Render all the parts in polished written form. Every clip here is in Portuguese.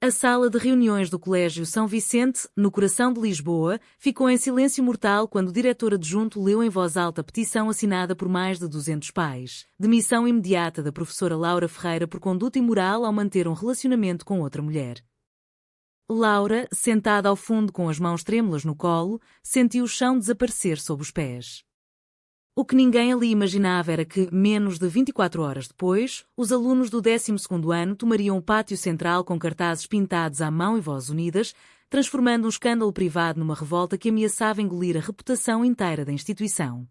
A sala de reuniões do Colégio São Vicente, no coração de Lisboa, ficou em silêncio mortal quando o diretor adjunto leu em voz alta a petição assinada por mais de 200 pais. Demissão imediata da professora Laura Ferreira por conduta imoral ao manter um relacionamento com outra mulher. Laura, sentada ao fundo com as mãos trêmulas no colo, sentiu o chão desaparecer sob os pés. O que ninguém ali imaginava era que, menos de 24 horas depois, os alunos do 12º ano tomariam o pátio central com cartazes pintados à mão e vozes unidas, transformando um escândalo privado numa revolta que ameaçava engolir a reputação inteira da instituição.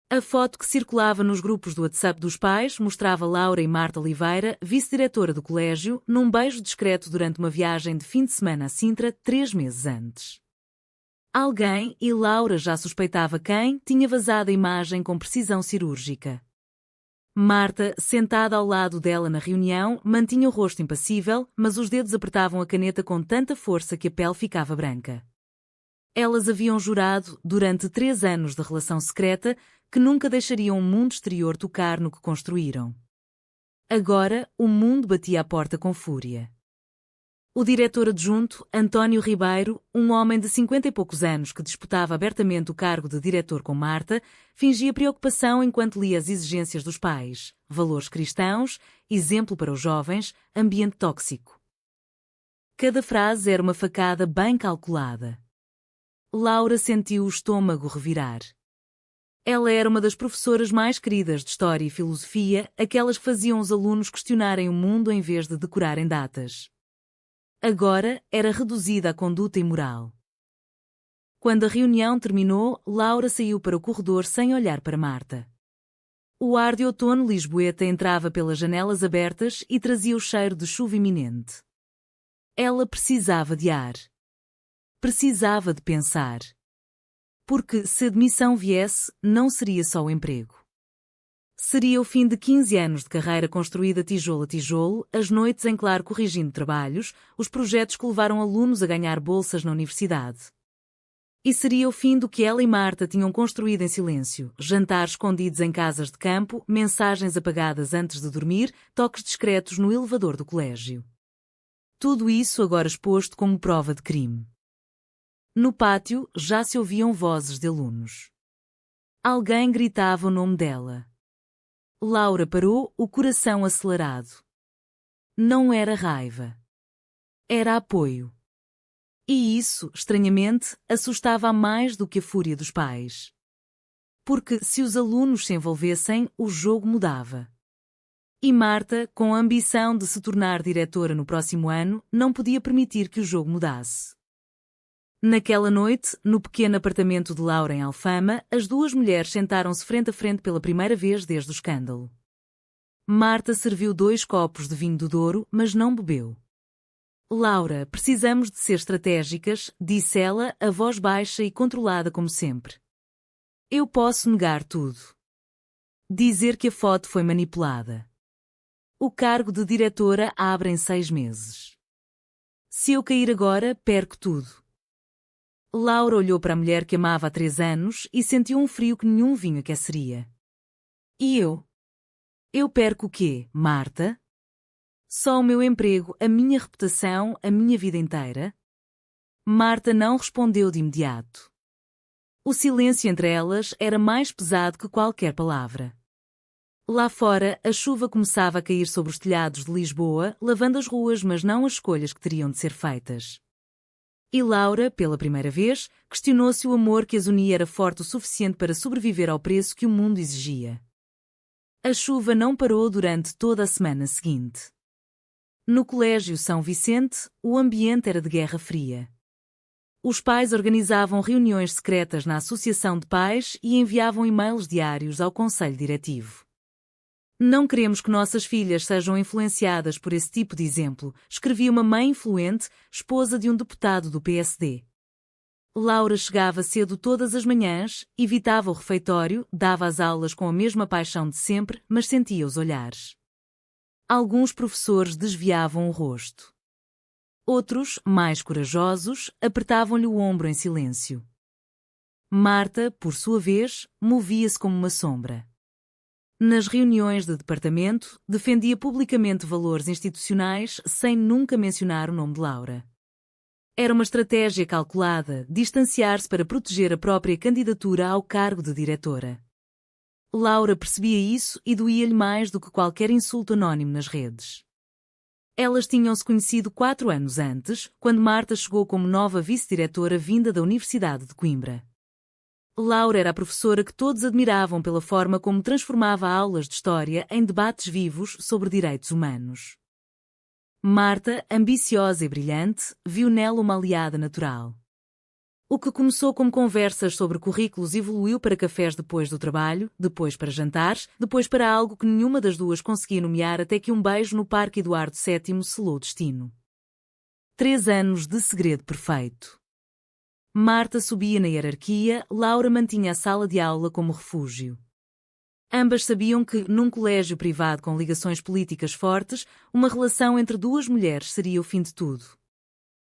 A foto que circulava nos grupos do WhatsApp dos pais mostrava Laura e Marta Oliveira, vice-diretora do colégio, num beijo discreto durante uma viagem de fim de semana a Sintra 3 meses antes. Alguém, e Laura já suspeitava quem, tinha vazado a imagem com precisão cirúrgica. Marta, sentada ao lado dela na reunião, mantinha o rosto impassível, mas os dedos apertavam a caneta com tanta força que a pele ficava branca. Elas haviam jurado, durante 3 anos de relação secreta, que nunca deixariam o mundo exterior tocar no que construíram. Agora, o mundo batia à porta com fúria. O diretor adjunto, António Ribeiro, um homem de 50 e poucos anos que disputava abertamente o cargo de diretor com Marta, fingia preocupação enquanto lia as exigências dos pais, valores cristãos, exemplo para os jovens, ambiente tóxico. Cada frase era uma facada bem calculada. Laura sentiu o estômago revirar. Ela era uma das professoras mais queridas de História e Filosofia, aquelas que faziam os alunos questionarem o mundo em vez de decorarem datas. Agora era reduzida à conduta imoral. Quando a reunião terminou, Laura saiu para o corredor sem olhar para Marta. O ar de outono lisboeta entrava pelas janelas abertas e trazia o cheiro de chuva iminente. Ela precisava de ar. Precisava de pensar. Porque, se a demissão viesse, não seria só o emprego. Seria o fim de 15 anos de carreira construída tijolo a tijolo, as noites em claro corrigindo trabalhos, os projetos que levaram alunos a ganhar bolsas na universidade. E seria o fim do que ela e Marta tinham construído em silêncio, jantares escondidos em casas de campo, mensagens apagadas antes de dormir, toques discretos no elevador do colégio. Tudo isso agora exposto como prova de crime. No pátio já se ouviam vozes de alunos. Alguém gritava o nome dela. Laura parou, o coração acelerado. Não era raiva. Era apoio. E isso, estranhamente, assustava mais do que a fúria dos pais. Porque, se os alunos se envolvessem, o jogo mudava. E Marta, com a ambição de se tornar diretora no próximo ano, não podia permitir que o jogo mudasse. Naquela noite, no pequeno apartamento de Laura em Alfama, as duas mulheres sentaram-se frente a frente pela primeira vez desde o escândalo. Marta serviu 2 copos de vinho do Douro, mas não bebeu. Laura, precisamos de ser estratégicas, disse ela, a voz baixa e controlada como sempre. Eu posso negar tudo. Dizer que a foto foi manipulada. O cargo de diretora abre em 6 meses. Se eu cair agora, perco tudo. Laura olhou para a mulher que amava há 3 anos e sentiu um frio que nenhum vinho aqueceria. E eu? Eu perco o quê, Marta? Só o meu emprego, a minha reputação, a minha vida inteira? Marta não respondeu de imediato. O silêncio entre elas era mais pesado que qualquer palavra. Lá fora, a chuva começava a cair sobre os telhados de Lisboa, lavando as ruas, mas não as escolhas que teriam de ser feitas. E Laura, pela primeira vez, questionou se o amor que as unia era forte o suficiente para sobreviver ao preço que o mundo exigia. A chuva não parou durante toda a semana seguinte. No Colégio São Vicente, o ambiente era de guerra fria. Os pais organizavam reuniões secretas na Associação de Pais e enviavam e-mails diários ao Conselho Diretivo. Não queremos que nossas filhas sejam influenciadas por esse tipo de exemplo, escrevia uma mãe influente, esposa de um deputado do PSD. Laura chegava cedo todas as manhãs, evitava o refeitório, dava as aulas com a mesma paixão de sempre, mas sentia os olhares. Alguns professores desviavam o rosto. Outros, mais corajosos, apertavam-lhe o ombro em silêncio. Marta, por sua vez, movia-se como uma sombra. Nas reuniões de departamento, defendia publicamente valores institucionais sem nunca mencionar o nome de Laura. Era uma estratégia calculada, distanciar-se para proteger a própria candidatura ao cargo de diretora. Laura percebia isso e doía-lhe mais do que qualquer insulto anónimo nas redes. Elas tinham-se conhecido 4 anos antes, quando Marta chegou como nova vice-diretora vinda da Universidade de Coimbra. Laura era a professora que todos admiravam pela forma como transformava aulas de história em debates vivos sobre direitos humanos. Marta, ambiciosa e brilhante, viu nela uma aliada natural. O que começou como conversas sobre currículos evoluiu para cafés depois do trabalho, depois para jantares, depois para algo que nenhuma das duas conseguia nomear até que um beijo no Parque Eduardo VII selou o destino. 3 anos de segredo perfeito. Marta subia na hierarquia, Laura mantinha a sala de aula como refúgio. Ambas sabiam que, num colégio privado com ligações políticas fortes, uma relação entre 2 mulheres seria o fim de tudo.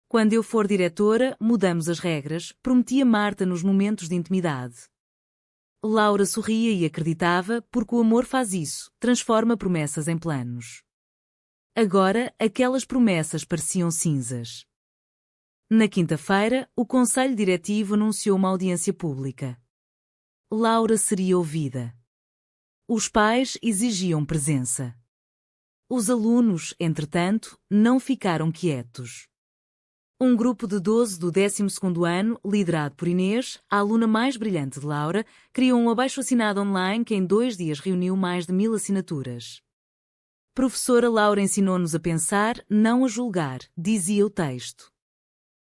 Quando eu for diretora, mudamos as regras, prometia Marta nos momentos de intimidade. Laura sorria e acreditava, porque o amor faz isso, transforma promessas em planos. Agora, aquelas promessas pareciam cinzas. Na quinta-feira, o Conselho Diretivo anunciou uma audiência pública. Laura seria ouvida. Os pais exigiam presença. Os alunos, entretanto, não ficaram quietos. Um grupo de 12 do 12º ano, liderado por Inês, a aluna mais brilhante de Laura, criou um abaixo-assinado online que em 2 dias reuniu mais de 1000 assinaturas. Professora Laura ensinou-nos a pensar, não a julgar, dizia o texto.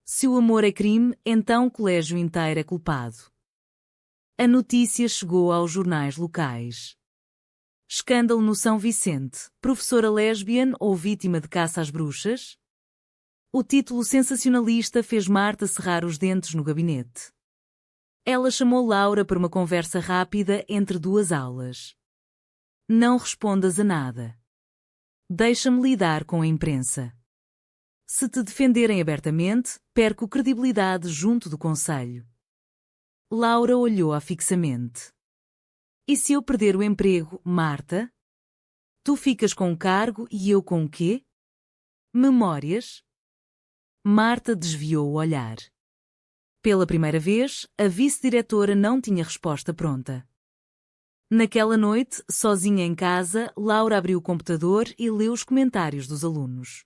Se o amor é crime, então o colégio inteiro é culpado. A notícia chegou aos jornais locais. Escândalo no São Vicente, professora lesbiana ou vítima de caça às bruxas? O título sensacionalista fez Marta cerrar os dentes no gabinete. Ela chamou Laura para uma conversa rápida entre 2 aulas. Não respondas a nada. Deixa-me lidar com a imprensa. Se te defenderem abertamente, perco credibilidade junto do conselho. Laura olhou-a fixamente. E se eu perder o emprego, Marta? Tu ficas com o cargo e eu com o quê? Memórias? Marta desviou o olhar. Pela primeira vez, a vice-diretora não tinha resposta pronta. Naquela noite, sozinha em casa, Laura abriu o computador e leu os comentários dos alunos.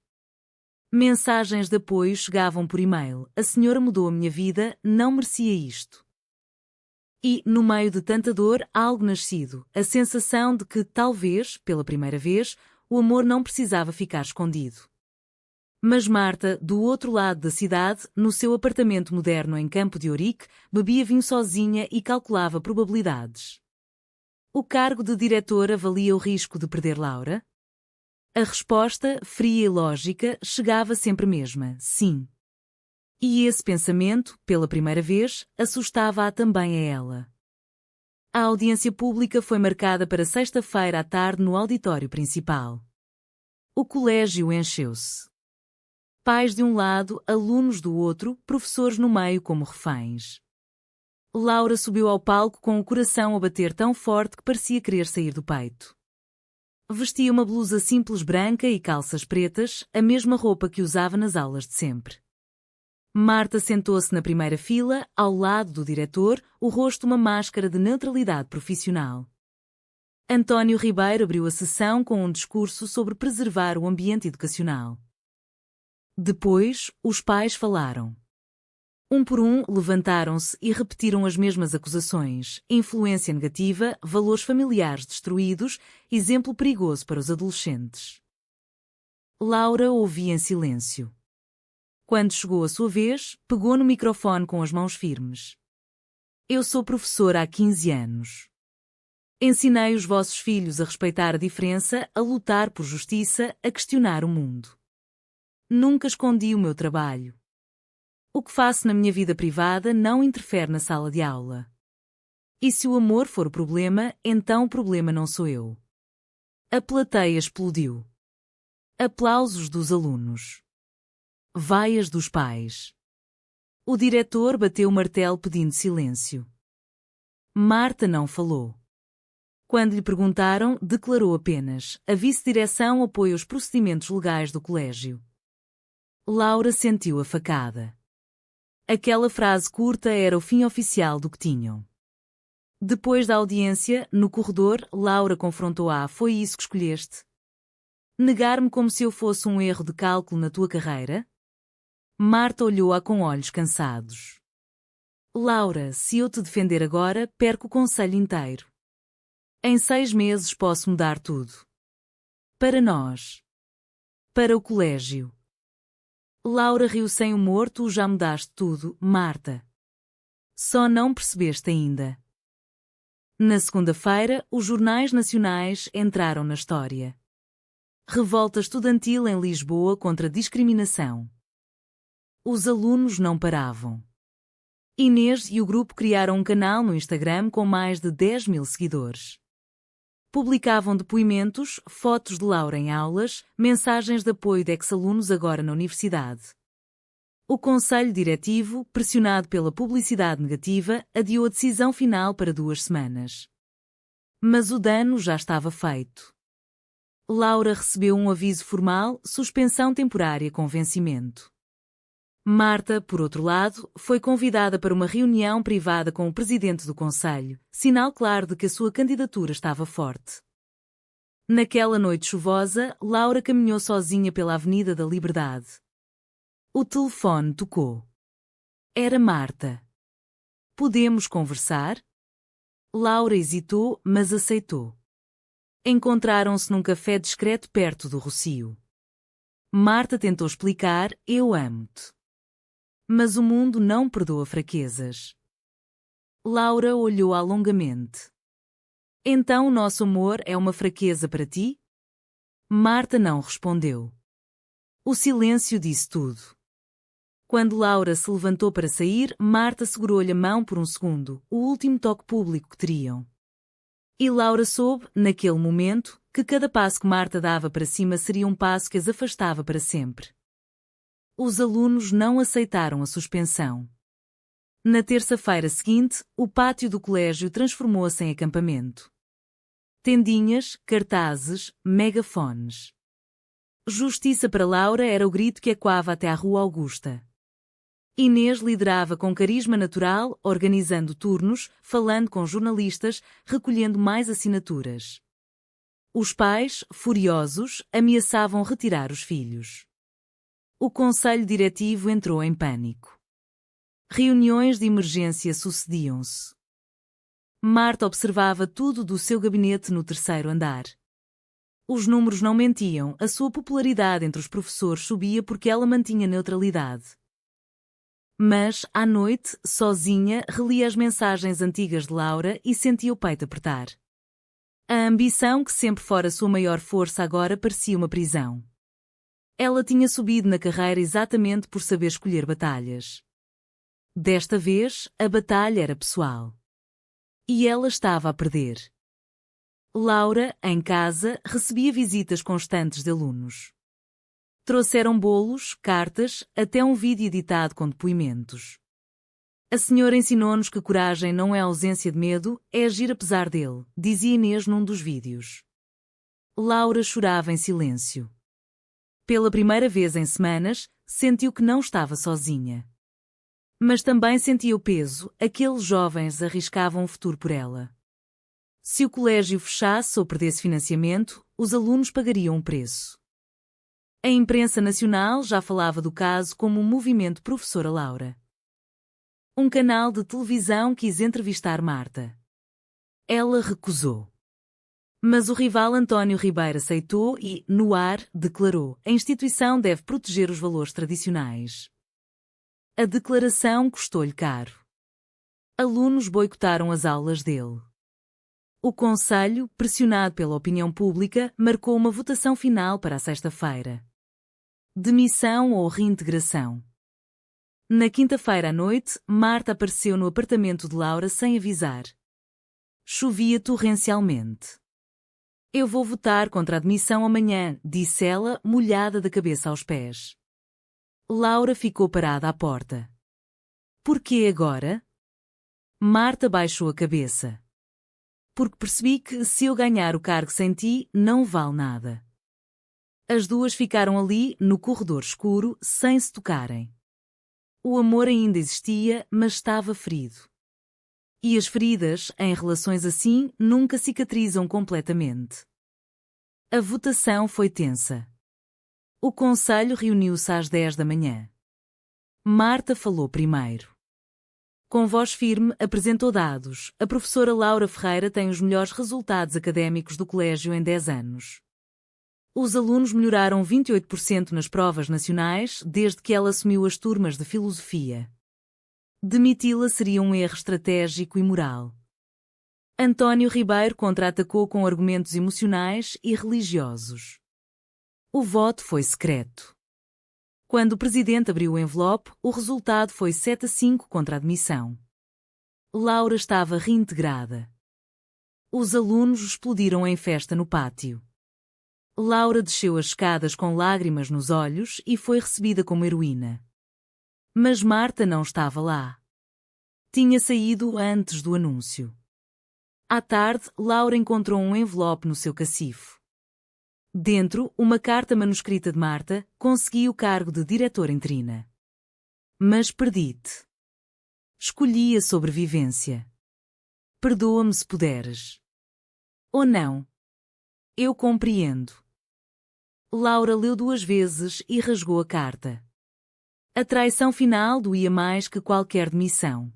Mensagens de apoio chegavam por e-mail. A senhora mudou a minha vida, não merecia isto. E, no meio de tanta dor, algo nascido, a sensação de que, talvez, pela primeira vez, o amor não precisava ficar escondido. Mas Marta, do outro lado da cidade, no seu apartamento moderno em Campo de Ourique, bebia vinho sozinha e calculava probabilidades. O cargo de diretora valia o risco de perder Laura? A resposta, fria e lógica, chegava sempre mesma, sim. E esse pensamento, pela primeira vez, assustava-a também a ela. A audiência pública foi marcada para sexta-feira à tarde no auditório principal. O colégio encheu-se. Pais de um lado, alunos do outro, professores no meio como reféns. Laura subiu ao palco com o coração a bater tão forte que parecia querer sair do peito. Vestia uma blusa simples branca e calças pretas, a mesma roupa que usava nas aulas de sempre. Marta sentou-se na primeira fila, ao lado do diretor, o rosto uma máscara de neutralidade profissional. António Ribeiro abriu a sessão com um discurso sobre preservar o ambiente educacional. Depois, os pais falaram. Um por um, levantaram-se e repetiram as mesmas acusações: influência negativa, valores familiares destruídos, exemplo perigoso para os adolescentes. Laura ouvia em silêncio. Quando chegou a sua vez, pegou no microfone com as mãos firmes. Eu sou professora há 15 anos. Ensinei os vossos filhos a respeitar a diferença, a lutar por justiça, a questionar o mundo. Nunca escondi o meu trabalho. O que faço na minha vida privada não interfere na sala de aula. E se o amor for o problema, então o problema não sou eu. A plateia explodiu. Aplausos dos alunos. Vaias dos pais. O diretor bateu o martelo pedindo silêncio. Marta não falou. Quando lhe perguntaram, declarou apenas: a vice-direção apoia os procedimentos legais do colégio. Laura sentiu a facada. Aquela frase curta era o fim oficial do que tinham. Depois da audiência, no corredor, Laura confrontou-a: foi isso que escolheste? Negar-me como se eu fosse um erro de cálculo na tua carreira? Marta olhou-a com olhos cansados. Laura, se eu te defender agora, perco o conselho inteiro. Em 6 meses posso mudar tudo. Para nós. Para o colégio. Laura riu sem humor. Tu já mudaste tudo, Marta. Só não percebeste ainda. Na segunda-feira, os jornais nacionais entraram na história. Revolta estudantil em Lisboa contra a discriminação. Os alunos não paravam. Inês e o grupo criaram um canal no Instagram com mais de 10.000 seguidores. Publicavam depoimentos, fotos de Laura em aulas, mensagens de apoio de ex-alunos agora na universidade. O conselho diretivo, pressionado pela publicidade negativa, adiou a decisão final para 2 semanas. Mas o dano já estava feito. Laura recebeu um aviso formal: suspensão temporária com vencimento. Marta, por outro lado, foi convidada para uma reunião privada com o presidente do conselho, sinal claro de que a sua candidatura estava forte. Naquela noite chuvosa, Laura caminhou sozinha pela Avenida da Liberdade. O telefone tocou. Era Marta. Podemos conversar? Laura hesitou, mas aceitou. Encontraram-se num café discreto perto do Rocio. Marta tentou explicar: eu amo-te. Mas o mundo não perdoa fraquezas. Laura olhou-a longamente. Então o nosso amor é uma fraqueza para ti? Marta não respondeu. O silêncio disse tudo. Quando Laura se levantou para sair, Marta segurou-lhe a mão por um segundo, o último toque público que teriam. E Laura soube, naquele momento, que cada passo que Marta dava para cima seria um passo que as afastava para sempre. Os alunos não aceitaram a suspensão. Na terça-feira seguinte, o pátio do colégio transformou-se em acampamento. Tendinhas, cartazes, megafones. Justiça para Laura era o grito que ecoava até à Rua Augusta. Inês liderava com carisma natural, organizando turnos, falando com jornalistas, recolhendo mais assinaturas. Os pais, furiosos, ameaçavam retirar os filhos. O conselho diretivo entrou em pânico. Reuniões de emergência sucediam-se. Marta observava tudo do seu gabinete no 3º andar. Os números não mentiam, a sua popularidade entre os professores subia porque ela mantinha neutralidade. Mas, à noite, sozinha, relia as mensagens antigas de Laura e sentia o peito apertar. A ambição, que sempre fora sua maior força, agora parecia uma prisão. Ela tinha subido na carreira exatamente por saber escolher batalhas. Desta vez, a batalha era pessoal. E ela estava a perder. Laura, em casa, recebia visitas constantes de alunos. Trouxeram bolos, cartas, até um vídeo editado com depoimentos. A senhora ensinou-nos que coragem não é ausência de medo, é agir apesar dele, dizia Inês num dos vídeos. Laura chorava em silêncio. Pela primeira vez em semanas, sentiu que não estava sozinha. Mas também sentia o peso: aqueles jovens arriscavam o futuro por ela. Se o colégio fechasse ou perdesse financiamento, os alunos pagariam um preço. A imprensa nacional já falava do caso como um movimento Professora Laura. Um canal de televisão quis entrevistar Marta. Ela recusou. Mas o rival António Ribeiro aceitou e, no ar, declarou: a instituição deve proteger os valores tradicionais. A declaração custou-lhe caro. Alunos boicotaram as aulas dele. O conselho, pressionado pela opinião pública, marcou uma votação final para a sexta-feira. Demissão ou reintegração? Na quinta-feira à noite, Marta apareceu no apartamento de Laura sem avisar. Chovia torrencialmente. Eu vou votar contra a demissão amanhã, disse ela, molhada da cabeça aos pés. Laura ficou parada à porta. Por que agora? Marta baixou a cabeça. porque percebi que, se eu ganhar o cargo sem ti, não vale nada. As duas ficaram ali, no corredor escuro, sem se tocarem. O amor ainda existia, mas estava ferido. E as feridas, em relações assim, nunca cicatrizam completamente. A votação foi tensa. O conselho reuniu-se às 10 da manhã. Marta falou primeiro. Com voz firme, apresentou dados. A professora Laura Ferreira tem os melhores resultados académicos do colégio em 10 anos. Os alunos melhoraram 28% nas provas nacionais desde que ela assumiu as turmas de filosofia. Demiti-la seria um erro estratégico e moral. António Ribeiro contra-atacou com argumentos emocionais e religiosos. O voto foi secreto. Quando o presidente abriu o envelope, o resultado foi 7-5 contra a admissão. Laura estava reintegrada. Os alunos explodiram em festa no pátio. Laura desceu as escadas com lágrimas nos olhos e foi recebida como heroína. Mas Marta não estava lá. Tinha saído antes do anúncio. À tarde, Laura encontrou um envelope no seu cacifo. Dentro, uma carta manuscrita de Marta: consegui o cargo de diretora interina. Mas perdi-te. Escolhi a sobrevivência. Perdoa-me se puderes. Ou não. Eu compreendo. Laura leu 2 vezes e rasgou a carta. A traição final doía mais que qualquer demissão.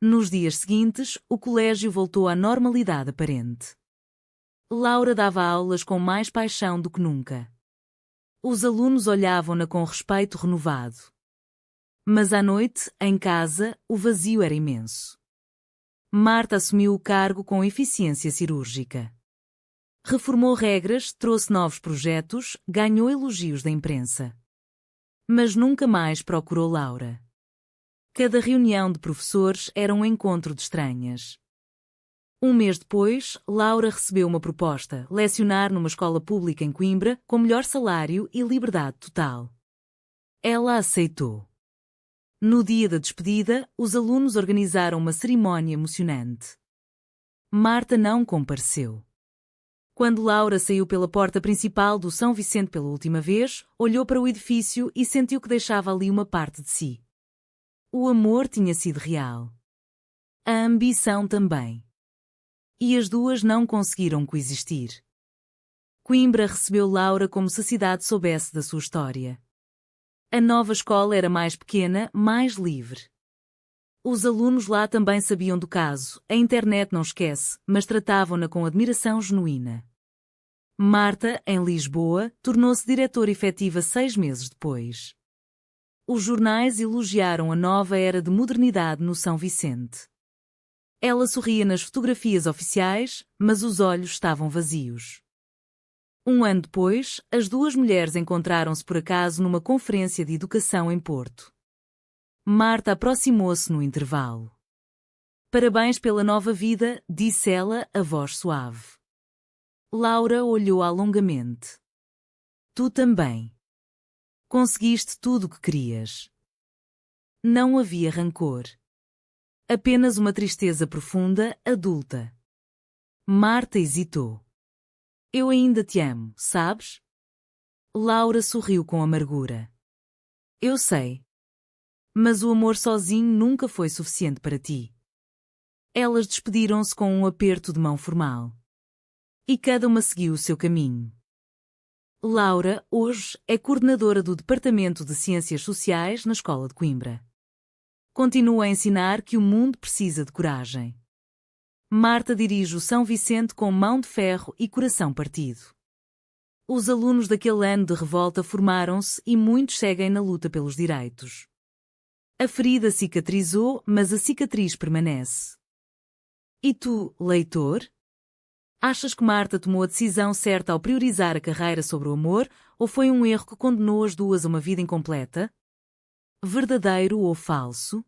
Nos dias seguintes, o colégio voltou à normalidade aparente. Laura dava aulas com mais paixão do que nunca. Os alunos olhavam-na com respeito renovado. Mas à noite, em casa, o vazio era imenso. Marta assumiu o cargo com eficiência cirúrgica. Reformou regras, trouxe novos projetos, ganhou elogios da imprensa. Mas nunca mais procurou Laura. Cada reunião de professores era um encontro de estranhas. Um mês depois, Laura recebeu uma proposta: lecionar numa escola pública em Coimbra, com melhor salário e liberdade total. Ela aceitou. No dia da despedida, os alunos organizaram uma cerimónia emocionante. Marta não compareceu. Quando Laura saiu pela porta principal do São Vicente pela última vez, olhou para o edifício e sentiu que deixava ali uma parte de si. O amor tinha sido real. A ambição também. E as duas não conseguiram coexistir. Coimbra recebeu Laura como se a cidade soubesse da sua história. A nova escola era mais pequena, mais livre. Os alunos lá também sabiam do caso, a internet não esquece, mas tratavam-na com admiração genuína. Marta, em Lisboa, tornou-se diretora efetiva 6 meses depois. Os jornais elogiaram a nova era de modernidade no São Vicente. Ela sorria nas fotografias oficiais, mas os olhos estavam vazios. Um ano depois, as duas mulheres encontraram-se por acaso numa conferência de educação em Porto. Marta aproximou-se no intervalo. Parabéns pela nova vida, disse ela, a voz suave. Laura olhou-a longamente. Tu também. Conseguiste tudo o que querias. Não havia rancor. Apenas uma tristeza profunda, adulta. Marta hesitou. Eu ainda te amo, sabes? Laura sorriu com amargura. Eu sei. Mas o amor sozinho nunca foi suficiente para ti. Elas despediram-se com um aperto de mão formal. E cada uma seguiu o seu caminho. Laura, hoje, é coordenadora do Departamento de Ciências Sociais na Escola de Coimbra. Continua a ensinar que o mundo precisa de coragem. Marta dirige o São Vicente com mão de ferro e coração partido. Os alunos daquele ano de revolta formaram-se e muitos seguem na luta pelos direitos. A ferida cicatrizou, mas a cicatriz permanece. E tu, leitor? Achas que Marta tomou a decisão certa ao priorizar a carreira sobre o amor, ou foi um erro que condenou as duas a uma vida incompleta? Verdadeiro ou falso?